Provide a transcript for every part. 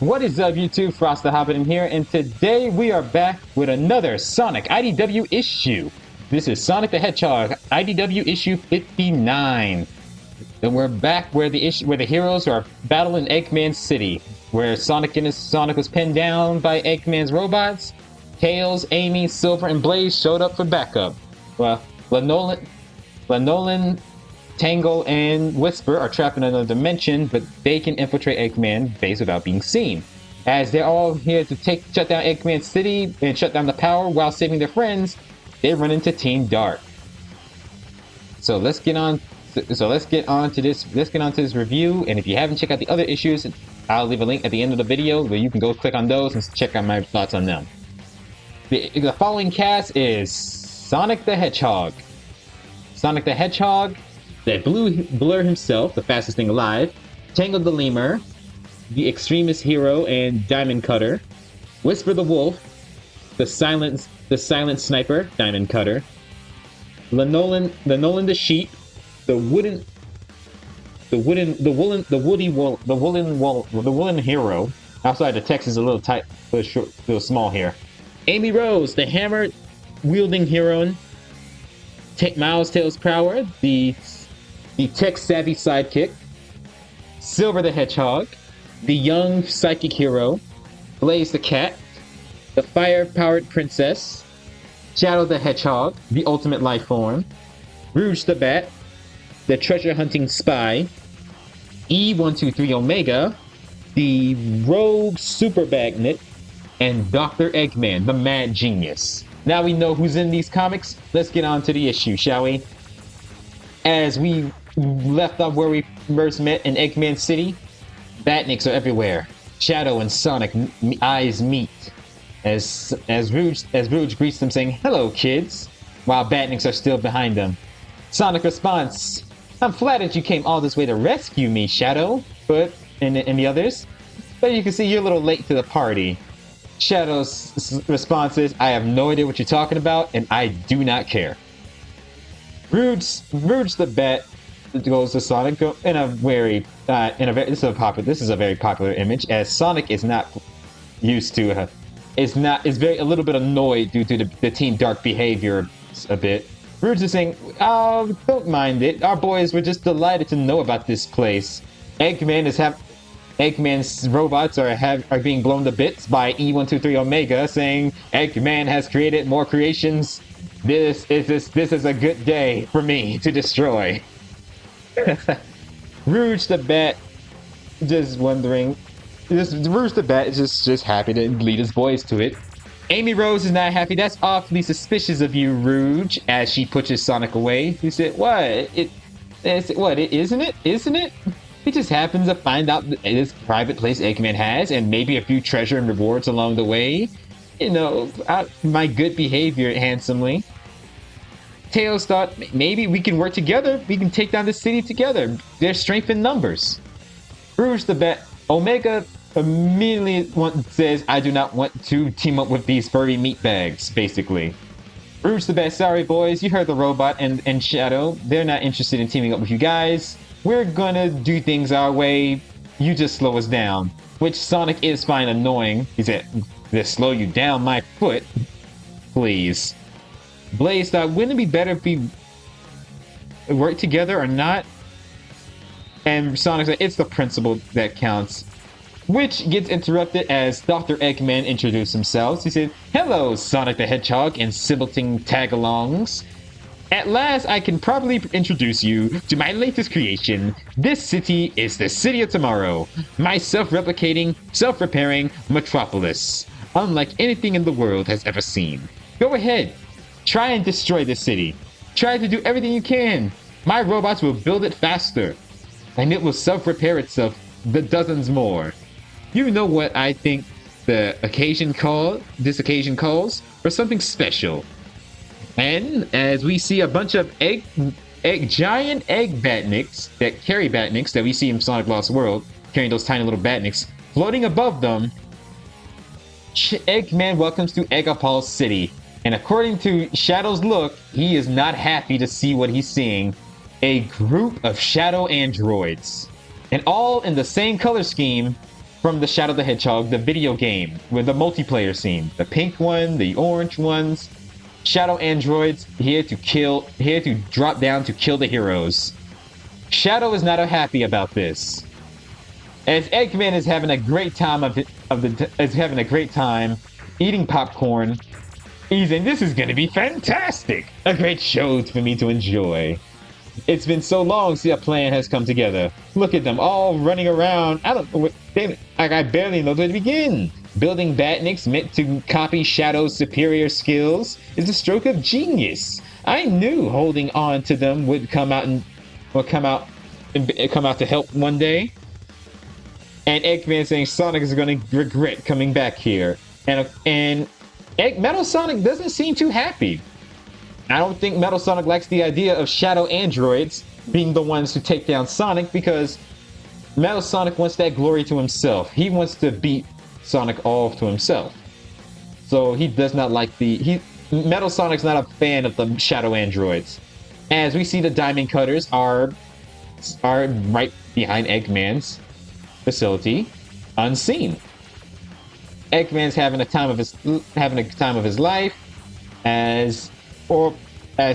What is up, YouTube? Frost the Hobidon here, and today we are back with another Sonic IDW issue. This is Sonic the Hedgehog IDW issue 59. And we're back where the heroes are battling Eggman City, where Sonic was pinned down by Eggman's robots. Tails, Amy, Silver, and Blaze showed up for backup. Well, Lanolan, Tangle, and Whisper are trapped in another dimension, but they can infiltrate Eggman base without being seen. As they're all here to shut down Eggman City and shut down the power while saving their friends, they run into Team Dark. So let's get on to this review. And if you haven't checked out the other issues, I'll leave a link at the end of the video where you can go click on those and check out my thoughts on them. The following cast is Sonic the Hedgehog. Sonic the Hedgehog, the Blur himself, the fastest thing alive, Tangle the Lemur, the extremist hero and Diamond Cutter, Whisper the Wolf, the silent sniper, Diamond Cutter, Lanolan the Sheep, the woolen hero. Outside the text is a little tight, little small here. Amy Rose, the hammer wielding heroine, Miles Tails Prower, the tech-savvy sidekick, Silver the Hedgehog, the young psychic hero, Blaze the Cat, the fire-powered princess, Shadow the Hedgehog, the ultimate life form, Rouge the Bat, the treasure-hunting spy, E123 Omega, the rogue super magnet, and Dr. Eggman, the mad genius. Now we know who's in these comics, let's get on to the issue, shall we? As we left off where we first met in Eggman City, Batniks are everywhere. Shadow and Sonic eyes meet as Rouge greets them saying, "Hello, kids," while Batniks are still behind them. Sonic responds, "I'm flattered you came all this way to rescue me, Shadow," but and the others, but you can see you're a little late to the party. Shadow's response is, "I have no idea what you're talking about, and I do not care." Rouge the Bat goes to Sonic in a very this is a very popular image, as Sonic is not used to is a little bit annoyed due to the Team Dark behavior a bit. Rouge is saying, "Oh, don't mind it. Our boys were just delighted to know about this place. Eggman's robots are being blown to bits by E123 Omega, saying Eggman has created more creations. This is a good day for me to destroy." Rouge the Bat is just happy to lead his boys to it. Amy Rose is not happy. "That's awfully suspicious of you, Rouge," as she pushes Sonic away. He said, Isn't it? He just happens to find out this private place Eggman has, and maybe a few treasure and rewards along the way. You know, my good behavior handsomely." Tails thought, "Maybe we can work together. We can take down the city together. There's strength in numbers." Rouge the Bat, Omega immediately says, "I do not want to team up with these furry meatbags," basically. Rouge the Bat, "Sorry boys, you heard the robot and Shadow. They're not interested in teaming up with you guys. We're gonna do things our way. You just slow us down." Which Sonic is fine annoying. He said, "They slow you down my foot? Please." Blaze thought, "Wouldn't it be better if we work together or not?" And Sonic said, "It's the principle that counts." Which gets interrupted as Dr. Eggman introduced himself. He said, "Hello, Sonic the Hedgehog and sibling tag-alongs. At last, I can probably introduce you to my latest creation. This city is the city of tomorrow. My self-replicating, self-repairing metropolis. Unlike anything in the world has ever seen. Go ahead. Try and destroy this city. Try to do everything you can. My robots will build it faster. And it will self-repair itself the dozens more. You know what I think this occasion calls for something special." And as we see a bunch of giant egg Batniks that carry Batniks that we see in Sonic Lost World, carrying those tiny little Batniks, floating above them, Eggman welcomes to Eggapal City. And according to Shadow's look, he is not happy to see what he's seeing. A group of Shadow androids. And all in the same color scheme, from the Shadow the Hedgehog, the video game, with the multiplayer scene. The pink one, the orange ones. Shadow androids here to drop down to kill the heroes. Shadow is not happy about this, as Eggman is having a great time eating popcorn. He's saying, "This is going to be fantastic! A great show for me to enjoy. It's been so long since a plan has come together. Look at them all running around. I barely know where to begin. Building Batniks meant to copy Shadow's superior skills is a stroke of genius. I knew holding on to them would come out to help one day." And Eggman saying Sonic is going to regret coming back here. And Metal Sonic doesn't seem too happy. I don't think Metal Sonic likes the idea of Shadow androids being the ones who take down Sonic, because Metal Sonic wants that glory to himself. He wants to beat Sonic all to himself. So he does not like Metal Sonic's not a fan of the Shadow androids. As we see, the Diamond Cutters are right behind Eggman's facility, unseen. Eggman's having a time of his life as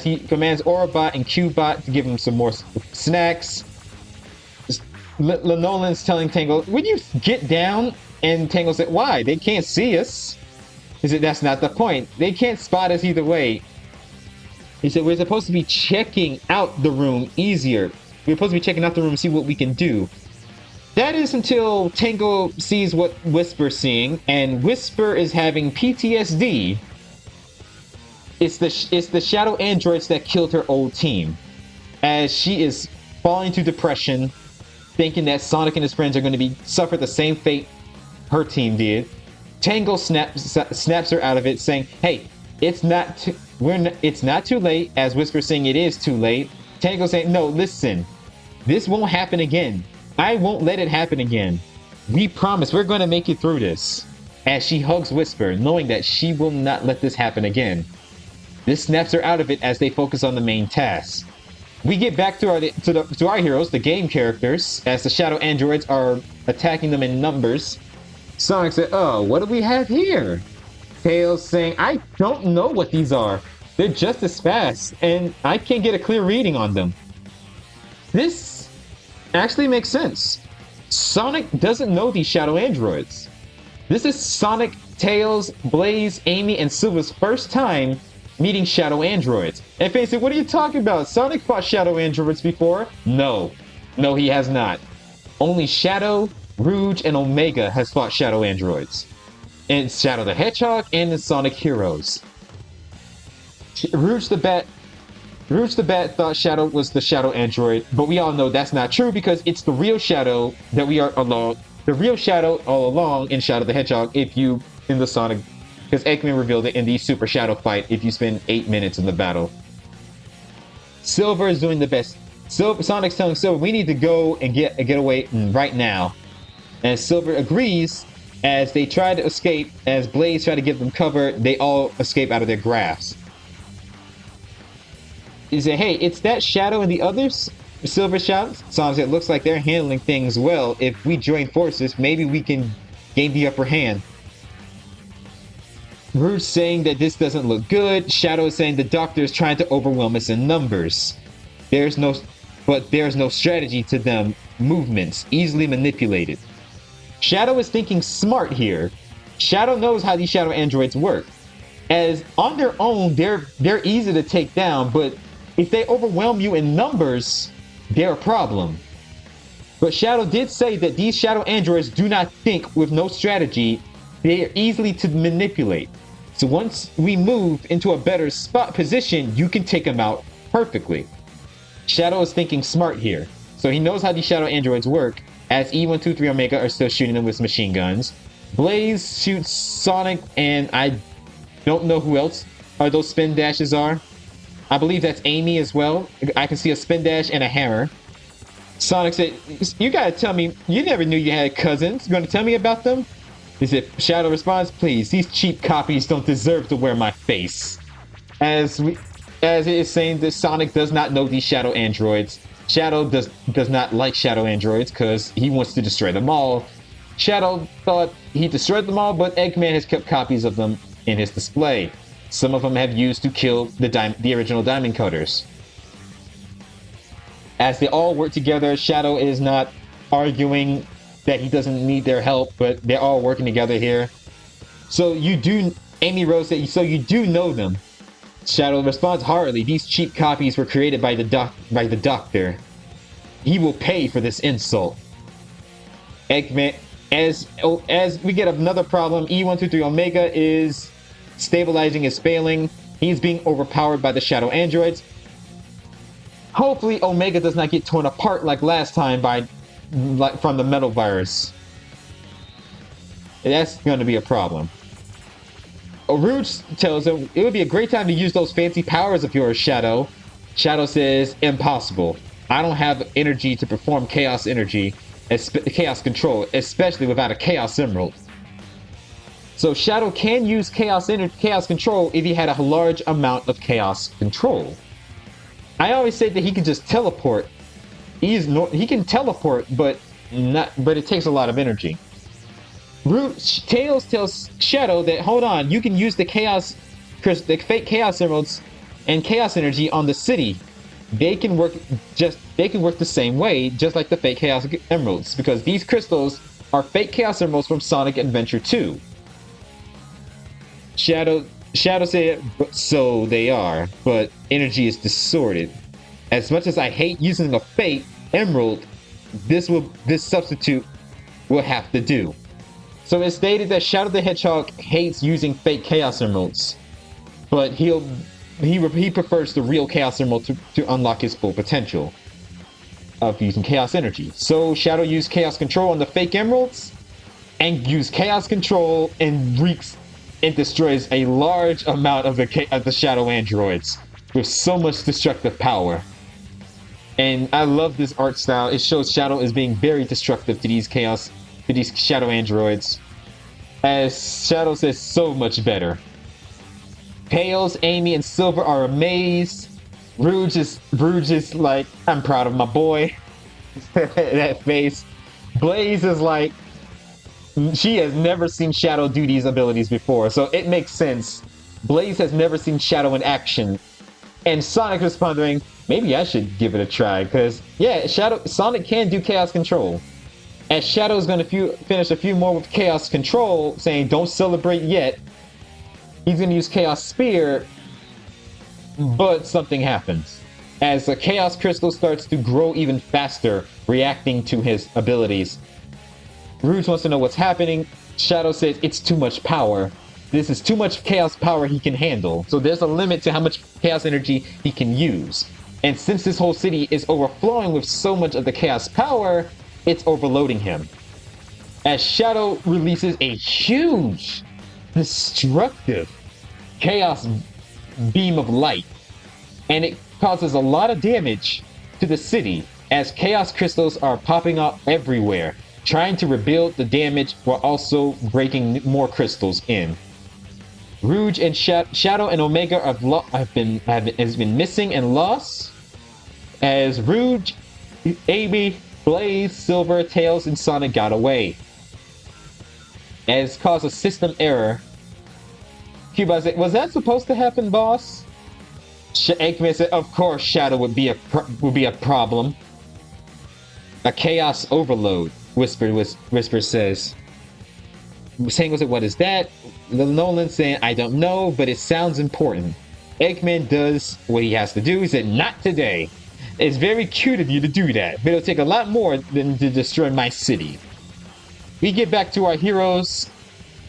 he commands Orobot and Cubot to give him some more snacks. Nolan's telling Tangle, "Would you get down?" And Tangle said, "Why? They can't see us." He said, "That's not the point. They can't spot us either way." He said, "We're supposed to be checking out the room easier. We're supposed to be checking out the room and see what we can do." That is until Tangle sees what Whisper's seeing, and Whisper is having PTSD. It's the Shadow androids that killed her old team, as she is falling to depression, thinking that Sonic and his friends are going to suffer the same fate her team did. Tangle snaps her out of it, saying, "Hey, it's not too late." As Whisper saying it is too late. Tangle saying, "No, listen, this won't happen again. I won't let it happen again. We promise we're going to make it through this." As she hugs Whisper, knowing that she will not let this happen again. This snaps her out of it as they focus on the main task. We get back to our heroes, the game characters, as the Shadow androids are attacking them in numbers. Sonic said, "Oh, what do we have here?" Tails saying, "I don't know what these are. They're just as fast, and I can't get a clear reading on them." This actually makes sense. Sonic doesn't know these Shadow androids. This is Sonic, Tails, Blaze, Amy, and Silver's first time meeting Shadow androids. And Fane said, "What are you talking about? Sonic fought Shadow androids before." No, he has not. Only Shadow, Rouge, and Omega has fought Shadow androids. And Shadow the Hedgehog and the Sonic heroes. Rouge the Bat thought Shadow was the Shadow android, but we all know that's not true, because it's the real Shadow all along in Shadow the Hedgehog, in the Sonic, because Eggman revealed it in the Super Shadow fight if you spend 8 minutes in the battle. Silver is doing the best. Sonic's telling Silver, "We need to go and get away right now." And Silver agrees. As they try to escape, as Blaze try to give them cover, they all escape out of their grasp. He said, "Hey, it's that Shadow and the others?" Silver shouts. Sonic said, "Looks like they're handling things well. If we join forces, maybe we can gain the upper hand." Rouge saying that this doesn't look good. Shadow is saying the doctor is trying to overwhelm us in numbers. There's no strategy to them. Movements easily manipulated. Shadow is thinking smart here. Shadow knows how these Shadow androids work. As on their own, they're easy to take down, but if they overwhelm you in numbers, they're a problem. But Shadow did say that these Shadow androids do not think with no strategy. They are easily to manipulate. So once we move into a better position, you can take them out perfectly. Shadow is thinking smart here. So he knows how these Shadow androids work, as E123 Omega are still shooting them with machine guns. Blaze shoots Sonic, and I don't know who else those spin dashes are. I believe that's Amy as well. I can see a spin dash and a hammer. Sonic said, "You gotta tell me, you never knew you had cousins. You gonna tell me about them?" He said, Shadow responds, "Please, these cheap copies don't deserve to wear my face." As it is saying that Sonic does not know these Shadow androids. Shadow does not like Shadow androids because he wants to destroy them all. Shadow thought he destroyed them all, but Eggman has kept copies of them in his display. Some of them have used to kill the original Diamond Cutters. As they all work together, Shadow is not arguing that he doesn't need their help, but they're all working together here. So you do, Amy Rose said, so you do know them. Shadow responds heartily. These cheap copies were created by the doctor. He will pay for this insult. Eggman, as we get another problem, E123 Omega is stabilizing is failing. He's being overpowered by the Shadow androids. Hopefully Omega does not get torn apart like last time from the metal virus. That's going to be a problem. Rouge tells him it would be a great time to use those fancy powers of yours, Shadow. Shadow says, impossible. I don't have energy to perform chaos control, especially without a Chaos Emerald. So Shadow can use chaos control if he had a large amount of chaos control. I always say that he can just teleport. He can teleport, but it takes a lot of energy. Tails tells Shadow that, hold on, you can use the fake Chaos Emeralds and Chaos Energy on the city. They can work the same way, just like the fake Chaos Emeralds, because these crystals are fake Chaos Emeralds from Sonic Adventure 2. Shadow said, so they are, but energy is distorted. As much as I hate using a fake emerald, this substitute will have to do. So it's stated that Shadow the Hedgehog hates using fake Chaos Emeralds, but he prefers the real Chaos Emerald to unlock his full potential of using Chaos Energy. So Shadow used Chaos Control on the fake emeralds, and used Chaos Control and destroys a large amount of the Shadow androids with so much destructive power. And I love this art style. It shows Shadow is being very destructive to these Shadow androids. As Shadow says, so much better. Tails, Amy, and Silver are amazed. Rouge is like, I'm proud of my boy. That face. Blaze is like, she has never seen Shadow do these abilities before, so it makes sense. Blaze has never seen Shadow in action. And Sonic was pondering, maybe I should give it a try, because, yeah, Sonic can do Chaos Control. As Shadow's going to finish a few more with Chaos Control, saying don't celebrate yet, he's going to use Chaos Spear, but something happens. As the Chaos Crystal starts to grow even faster, reacting to his abilities. Rouge wants to know what's happening. Shadow says it's too much power. This is too much Chaos power he can handle. So there's a limit to how much Chaos energy he can use. And since this whole city is overflowing with so much of the Chaos power, it's overloading him. As Shadow releases a huge, destructive Chaos beam of light. And it causes a lot of damage to the city as Chaos crystals are popping up everywhere, trying to rebuild the damage while also breaking more crystals in. Rouge and Shadow and Omega has been missing and lost. As Rouge, Amy, Blaze, Silver, Tails, and Sonic got away. As caused a system error. Cuba said, was that supposed to happen, boss? Eggman said, of course Shadow would be a problem. A chaos overload, Whisper says. Tangle said, what is that? Nolan saying, I don't know, but it sounds important. Eggman does what he has to do. He said, not today. It's very cute of you to do that, but it'll take a lot more than to destroy my city. We get back to our heroes,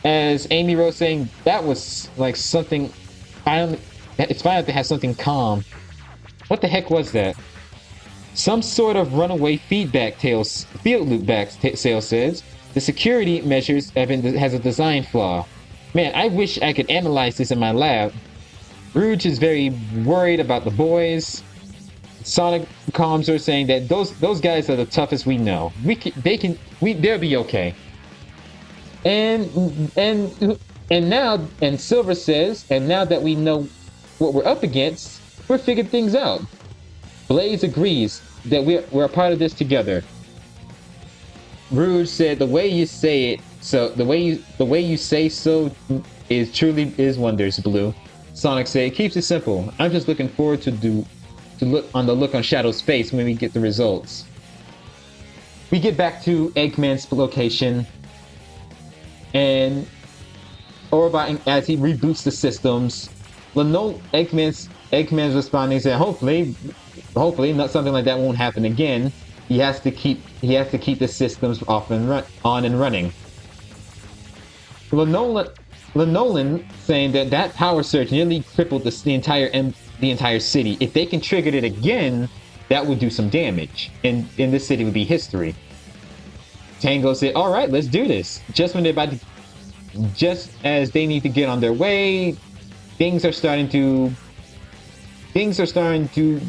as Amy Rose saying, that was like something, it's fine if they have something calm. What the heck was that? Some sort of runaway feedback field loop back, Tails says. The security measures has a design flaw. Man, I wish I could analyze this in my lab. Rouge is very worried about the boys. Sonic calms her, saying that those guys are the toughest we know. They'll be okay. And Silver says, and now that we know what we're up against, we're figuring things out. Blaze agrees that we're a part of this together. Rouge said, "The way you say it, so the way you say so is truly is wonders, Blue." Sonic said, "Keeps it simple. I'm just looking forward to look on Shadow's face when we get the results." We get back to Eggman's location, and Orobot, as he reboots the systems, Eggman's responding saying, hopefully not something like that won't happen again. He has to keep the systems on and running. Lanolan saying that power surge nearly crippled the entire city. If they can trigger it again, that would do some damage, and this city would be history. Tango said, "All right, let's do this." Just as they need to get on their way, things are starting to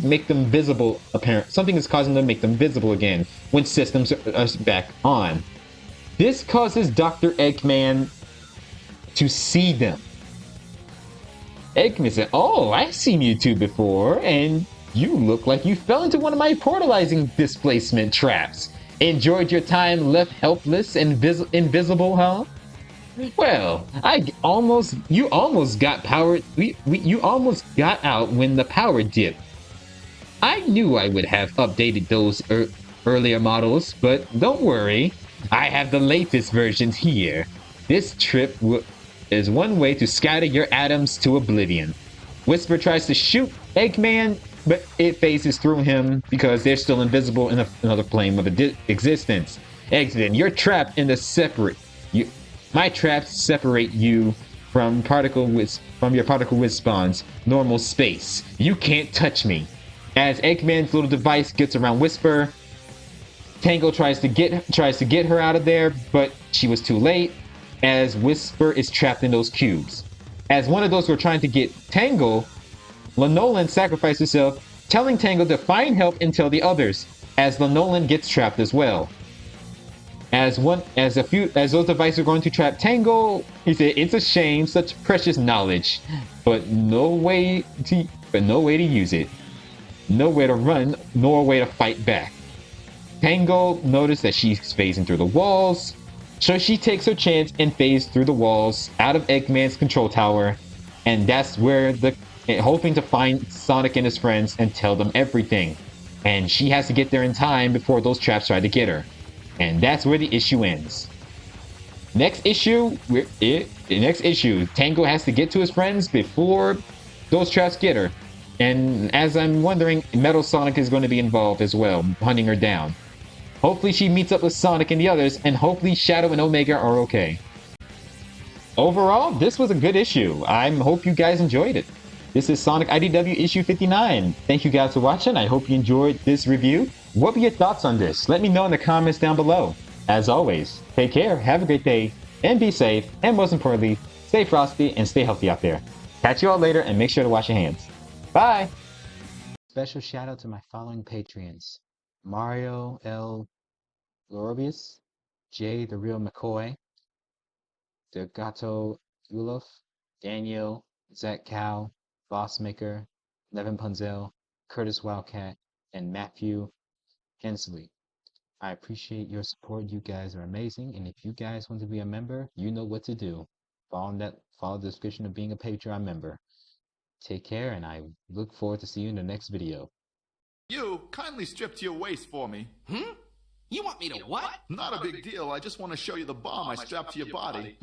make them visible. Something is causing them to make them visible again when systems are back on. This causes Dr. Eggman to see them. Eggman said, "Oh, I've seen you two before, and you look like you fell into one of my portalizing displacement traps. Enjoyed your time left helpless and invisible, huh? Well, you almost got power. You almost got out when the power dipped. I knew I would have updated those earlier models, but don't worry, I have the latest versions here. This trip is one way to scatter your atoms to oblivion." Whisper tries to shoot Eggman, but it phases through him because they're still invisible in another plane of existence. Eggman, you're trapped in the separate. My traps separate you from your particle whiz spawn's normal space. You can't touch me. As Eggman's little device gets around Whisper, Tangle tries to get her out of there, but she was too late, as Whisper is trapped in those cubes. As one of those were trying to get Tangle, Lanolan sacrificed herself, telling Tangle to find help and tell the others, as Lanolan gets trapped as well. As those devices are going to trap Tangle, he said, "It's a shame, such precious knowledge, but no way to use it. Nowhere to run, nor way to fight back." Tangle noticed that she's phasing through the walls, so she takes her chance and phases through the walls out of Eggman's control tower, and that's where hoping to find Sonic and his friends and tell them everything. And she has to get there in time before those traps try to get her. And that's where the issue ends. Next issue, Tango has to get to his friends before those traps get her. And as I'm wondering, Metal Sonic is going to be involved as well, hunting her down. Hopefully she meets up with Sonic and the others, and hopefully Shadow and Omega are okay. Overall, this was a good issue. I hope you guys enjoyed it. This is Sonic IDW issue 59. Thank you guys for watching. I hope you enjoyed this review. What were your thoughts on this? Let me know in the comments down below. As always, take care, have a great day, and be safe, and most importantly, stay frosty and stay healthy out there. Catch you all later, and make sure to wash your hands. Bye! Special shout out to my following Patreons: Mario L. Lorobius, Jay the Real McCoy, Gato Ulof, Daniel, Zach Cow, Bossmaker, Levin Punzel, Curtis Wildcat, and Matthew Hensley. I appreciate your support. You guys are amazing, and if you guys want to be a member, you know what to do. Follow the description of being a Patreon member. Take care, and I look forward to seeing you in the next video. You kindly strip to your waist for me. You want me to what? Not a big deal. I just want to show you the bomb I strapped to your body.